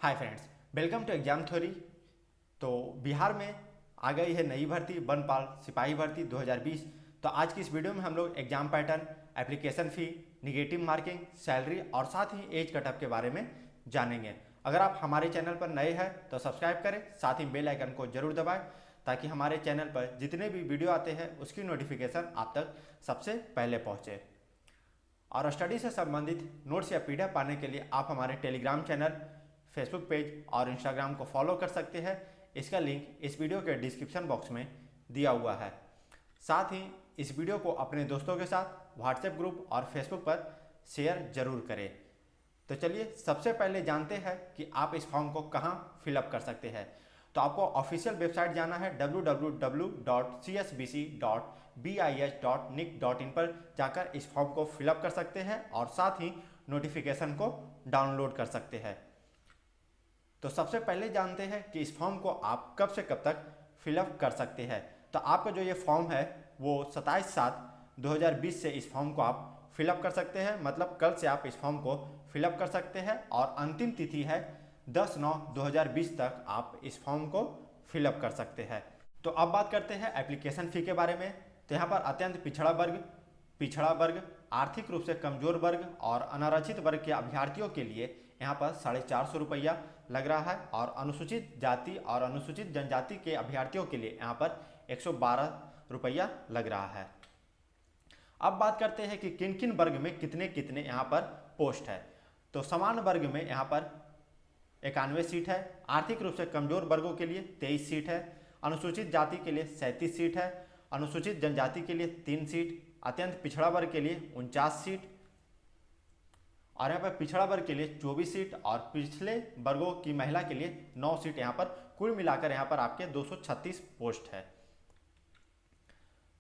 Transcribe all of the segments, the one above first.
Hi friends, welcome to exam theory. तो बिहार में आ गई है नई भर्ती वनपाल सिपाही भर्ती 2020। तो आज की इस वीडियो में हम लोग exam pattern, application fee, negative marking, salary और साथ ही एज कटअप के बारे में जानेंगे। अगर आप हमारे चैनल पर नए हैं तो सब्सक्राइब करें, साथ ही बेल आइकन को जरूर दबाएं ताकि हमारे चैनल पर जितने भी वीडियो आते हैं उसकी नोटिफिकेशन आप तक सबसे पहले पहुँचे। और स्टडी से संबंधित नोट्स या पीडीएफ पाने के लिए आप हमारे टेलीग्राम चैनल, फेसबुक पेज और इंस्टाग्राम को फॉलो कर सकते हैं। इसका लिंक इस वीडियो के डिस्क्रिप्शन बॉक्स में दिया हुआ है। साथ ही इस वीडियो को अपने दोस्तों के साथ व्हाट्सएप ग्रुप और फेसबुक पर शेयर जरूर करें। तो चलिए सबसे पहले जानते हैं कि आप इस फॉर्म को कहां फिलअप कर सकते हैं। तो आपको ऑफिशियल वेबसाइट जाना है www.csbc.bis.nic.in पर जाकर इस फॉर्म को फिलअप कर सकते हैं और साथ ही नोटिफिकेशन को डाउनलोड कर सकते हैं। तो सबसे पहले जानते हैं कि इस फॉर्म को आप कब से कब तक फिलअप कर सकते हैं। तो आपका जो ये फॉर्म है वो 27/7/2020 से इस फॉर्म को आप फिलअप कर सकते हैं, मतलब कल से आप इस फॉर्म को फिलअप कर सकते हैं और अंतिम तिथि है 10/9/2020 तक आप इस फॉर्म को फिलअप कर सकते हैं। तो अब बात करते हैं एप्लीकेशन फ़ी के बारे में। तो यहाँ पर अत्यंत पिछड़ा वर्ग, आर्थिक रूप से कमजोर वर्ग और अनारक्षित वर्ग के अभ्यर्थियों के लिए यहाँ पर 450 रुपया लग रहा है और अनुसूचित जाति और अनुसूचित जनजाति के अभ्यर्थियों के लिए यहाँ पर 112 रुपया लग रहा है। अब बात करते हैं कि किन किन वर्ग में कितने कितने यहाँ पर पोस्ट है। तो समान वर्ग में यहाँ पर 91 सीट है, आर्थिक रूप से कमजोर वर्गों के लिए 23 सीट है, अनुसूचित जाति के लिए 37 सीट है, अनुसूचित जनजाति के लिए 3 सीट, अत्यंत पिछड़ा वर्ग के लिए 49 सीट और यहाँ पर पिछड़ा वर्ग के लिए 24 सीट और पिछले वर्गों की महिला के लिए 9 सीट। यहाँ पर कुल मिलाकर यहाँ पर आपके 236 पोस्ट है।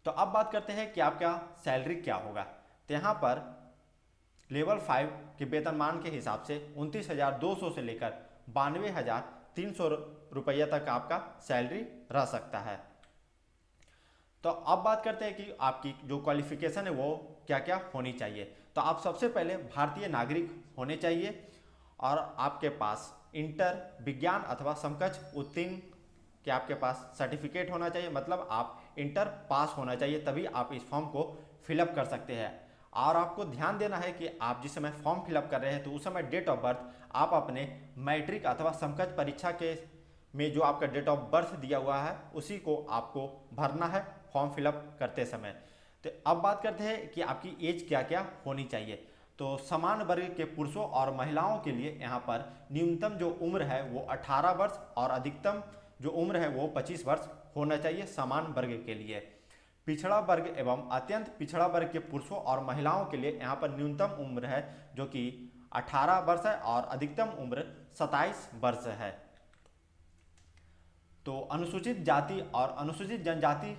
तो अब बात करते हैं कि आपका सैलरी क्या होगा। तो यहाँ पर लेवल 5 के वेतनमान के हिसाब से 29,200 से लेकर 92,300 रुपया तक आपका सैलरी रह सकता है। तो अब बात करते हैं कि आपकी जो क्वालिफिकेशन है वो क्या क्या होनी चाहिए। तो आप सबसे पहले भारतीय नागरिक होने चाहिए और आपके पास इंटर, विज्ञान अथवा समकक्ष उत्तीर्ण के आपके पास सर्टिफिकेट होना चाहिए, मतलब आप इंटर पास होना चाहिए, तभी आप इस फॉर्म को फिलअप कर सकते हैं। और आपको ध्यान देना है कि आप जिस समय फॉर्म फिलअप कर रहे हैं तो उस समय डेट ऑफ बर्थ आप अपने मैट्रिक अथवा समकक्ष परीक्षा के में जो आपका डेट ऑफ बर्थ दिया हुआ है उसी को आपको भरना है फॉर्म फिलअप करते समय। तो अब बात करते हैं कि आपकी एज क्या क्या होनी चाहिए। तो समान वर्ग के पुरुषों और महिलाओं के लिए यहाँ पर न्यूनतम जो उम्र है वो 18 वर्ष और अधिकतम जो उम्र है वो 25 वर्ष होना चाहिए समान वर्ग के लिए। पिछड़ा वर्ग एवं अत्यंत पिछड़ा वर्ग के पुरुषों और महिलाओं के लिए यहाँ पर न्यूनतम उम्र है जो कि 18 वर्ष है और अधिकतम उम्र 27 वर्ष है। तो अनुसूचित जाति और अनुसूचित जनजाति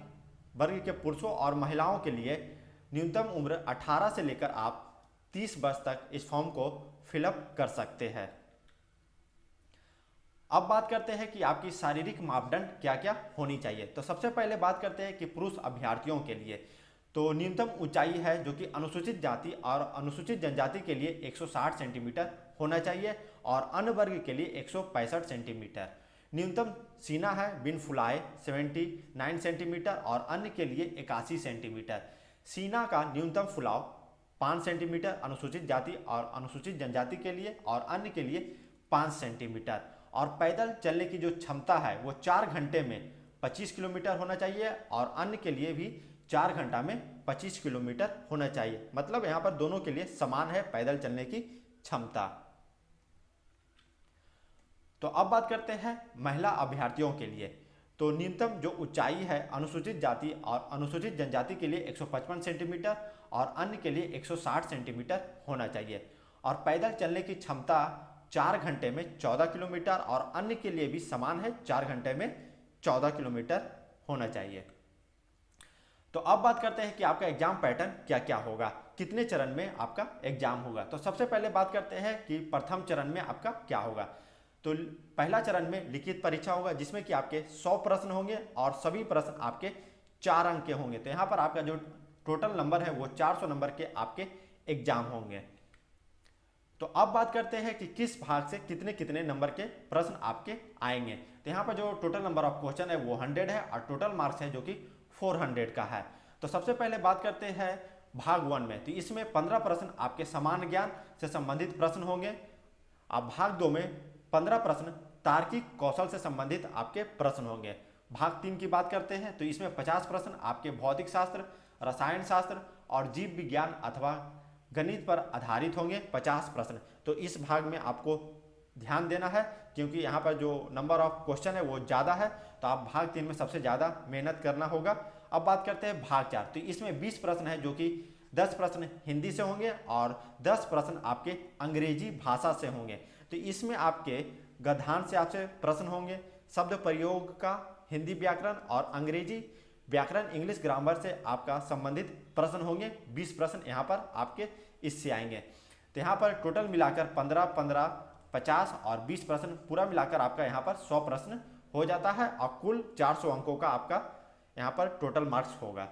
वर्ग के पुरुषों और महिलाओं के लिए न्यूनतम उम्र 18 से लेकर आप 30 वर्ष तक इस फॉर्म को फिलअप कर सकते हैं। अब बात करते हैं कि आपकी शारीरिक मापदंड क्या क्या होनी चाहिए। तो सबसे पहले बात करते हैं कि पुरुष अभ्यर्थियों के लिए तो न्यूनतम ऊंचाई है जो कि अनुसूचित जाति और अनुसूचित जनजाति के लिए 160 सेंटीमीटर होना चाहिए और अन्य वर्ग के लिए 165 सेंटीमीटर। न्यूनतम सीना है बिन फुलाए 79 सेंटीमीटर और अन्य के लिए 81 सेंटीमीटर। सीना का न्यूनतम फुलाव 5 सेंटीमीटर अनुसूचित जाति और अनुसूचित जनजाति के लिए और अन्य के लिए 5 सेंटीमीटर। और पैदल चलने की जो क्षमता है वो 4 घंटे में 25 किलोमीटर होना चाहिए और अन्य के लिए भी 4 घंटा में 25 किलोमीटर होना चाहिए, मतलब यहाँ पर दोनों के लिए समान है पैदल चलने की क्षमता। तो अब बात करते हैं महिला अभ्यर्थियों के लिए। तो न्यूनतम जो ऊंचाई है अनुसूचित जाति और अनुसूचित जनजाति के लिए 155 सेंटीमीटर और अन्य के लिए 160 सेंटीमीटर होना चाहिए और पैदल चलने की क्षमता 4 घंटे में 14 किलोमीटर और अन्य के लिए भी समान है 4 घंटे में 14 किलोमीटर होना चाहिए। तो अब बात करते हैं कि आपका एग्जाम पैटर्न क्या क्या होगा, कितने चरण में आपका एग्जाम होगा। तो सबसे पहले बात करते हैं कि प्रथम चरण में आपका क्या होगा। तो पहला चरण में लिखित परीक्षा होगा जिसमें कि आपके 100 प्रश्न होंगे और सभी प्रश्न आपके 4 अंक के होंगे। तो यहाँ पर आपका जो टोटल नंबर है वो 400 नंबर के आपके एग्जाम होंगे। तो तो अब बात करते हैं कि किस भाग से कितने कितने नंबर के प्रश्न आपके आएंगे। तो यहाँ पर जो टोटल नंबर ऑफ क्वेश्चन है वो 100 है और टोटल मार्क्स है जो कि 400 का है। तो सबसे पहले बात करते हैं भाग 1 में। तो इसमें 15 प्रश्न आपके सामान्य ज्ञान से संबंधित प्रश्न होंगे। अब भाग 2 में 15 प्रश्न तार्किक कौशल से संबंधित आपके प्रश्न होंगे। भाग 3 की बात करते हैं तो इसमें 50 प्रश्न आपके भौतिक शास्त्र, रसायन शास्त्र और जीव विज्ञान अथवा गणित पर आधारित होंगे 50 प्रश्न। तो इस भाग में आपको ध्यान देना है क्योंकि यहाँ पर जो नंबर ऑफ क्वेश्चन है वो ज़्यादा है, तो आप भाग 3 में सबसे ज़्यादा मेहनत करना होगा। अब बात करते हैं भाग 4। तो इसमें 20 प्रश्न है जो कि 10 प्रश्न हिंदी से होंगे और 10 प्रश्न आपके अंग्रेजी भाषा से होंगे। तो इसमें आपके गद्यांश से आपसे प्रश्न होंगे, शब्द प्रयोग का हिंदी व्याकरण और अंग्रेजी व्याकरण इंग्लिश ग्रामर से आपका संबंधित प्रश्न होंगे। 20 प्रश्न यहाँ पर आपके इससे आएंगे। तो यहाँ पर टोटल मिलाकर 15, 15, 50 और 20 प्रश्न पूरा मिलाकर आपका यहाँ पर 100 प्रश्न हो जाता है और कुल 400 अंकों का आपका यहाँ पर टोटल मार्क्स होगा।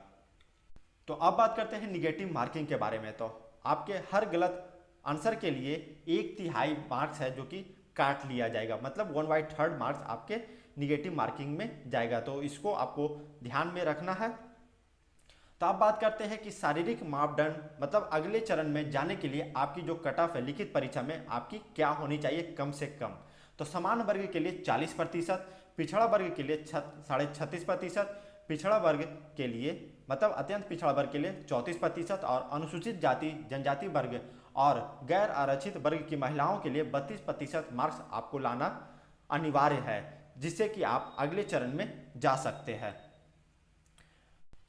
तो अब बात करते हैं निगेटिव मार्किंग के बारे में। तो आपके हर गलत आंसर के लिए 1/3 मार्क्स है जो कि काट लिया जाएगा, मतलब 1/3 मार्क्स आपके निगेटिव मार्किंग में जाएगा। तो इसको आपको ध्यान में रखना है। तो अब बात करते हैं कि शारीरिक मापदंड, मतलब अगले चरण में जाने के लिए आपकी जो कट ऑफ है लिखित परीक्षा में आपकी क्या होनी चाहिए कम से कम। तो सामान्य वर्ग के लिए 40%, पिछड़ा वर्ग के लिए 36.5%, पिछड़ा वर्ग के लिए मतलब अत्यंत पिछड़ा वर्ग के लिए 34% और अनुसूचित जाति जनजाति वर्ग और गैर आरक्षित वर्ग की महिलाओं के लिए 32% मार्क्स आपको लाना अनिवार्य है, जिससे कि आप अगले चरण में जा सकते हैं।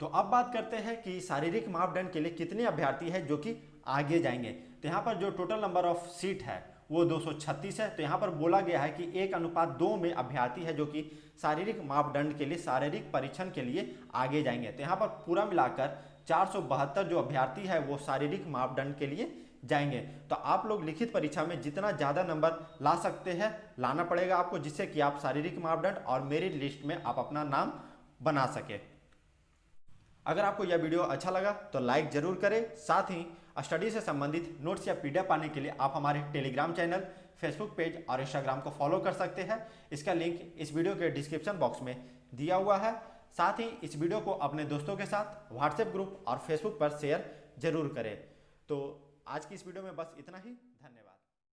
तो अब बात करते हैं कि शारीरिक मापदंड के लिए कितने अभ्यर्थी हैं जो कि आगे जाएंगे। तो यहाँ पर जो टोटल नंबर ऑफ सीट है वो 236 है। तो यहाँ पर बोला गया है कि 1:2 में अभ्यर्थी है जो कि शारीरिक मापदंड के लिए शारीरिक परीक्षण के लिए आगे जाएंगे। तो यहाँ पर पूरा मिलाकर 472 जो अभ्यर्थी है वो शारीरिक मापदंड के लिए जाएंगे। तो आप लोग लिखित परीक्षा में जितना ज़्यादा नंबर ला सकते हैं लाना पड़ेगा आपको, जिससे कि आप शारीरिक मापदंड और मेरिट लिस्ट में आप अपना नाम बना सके। अगर आपको यह वीडियो अच्छा लगा तो लाइक जरूर करें। साथ ही स्टडी से संबंधित नोट्स या पीडीएफ पाने के लिए आप हमारे टेलीग्राम चैनल, फेसबुक पेज और इंस्टाग्राम को फॉलो कर सकते हैं। इसका लिंक इस वीडियो के डिस्क्रिप्शन बॉक्स में दिया हुआ है। साथ ही इस वीडियो को अपने दोस्तों के साथ व्हाट्सएप ग्रुप और फेसबुक पर शेयर जरूर करें। तो आज की इस वीडियो में बस इतना ही।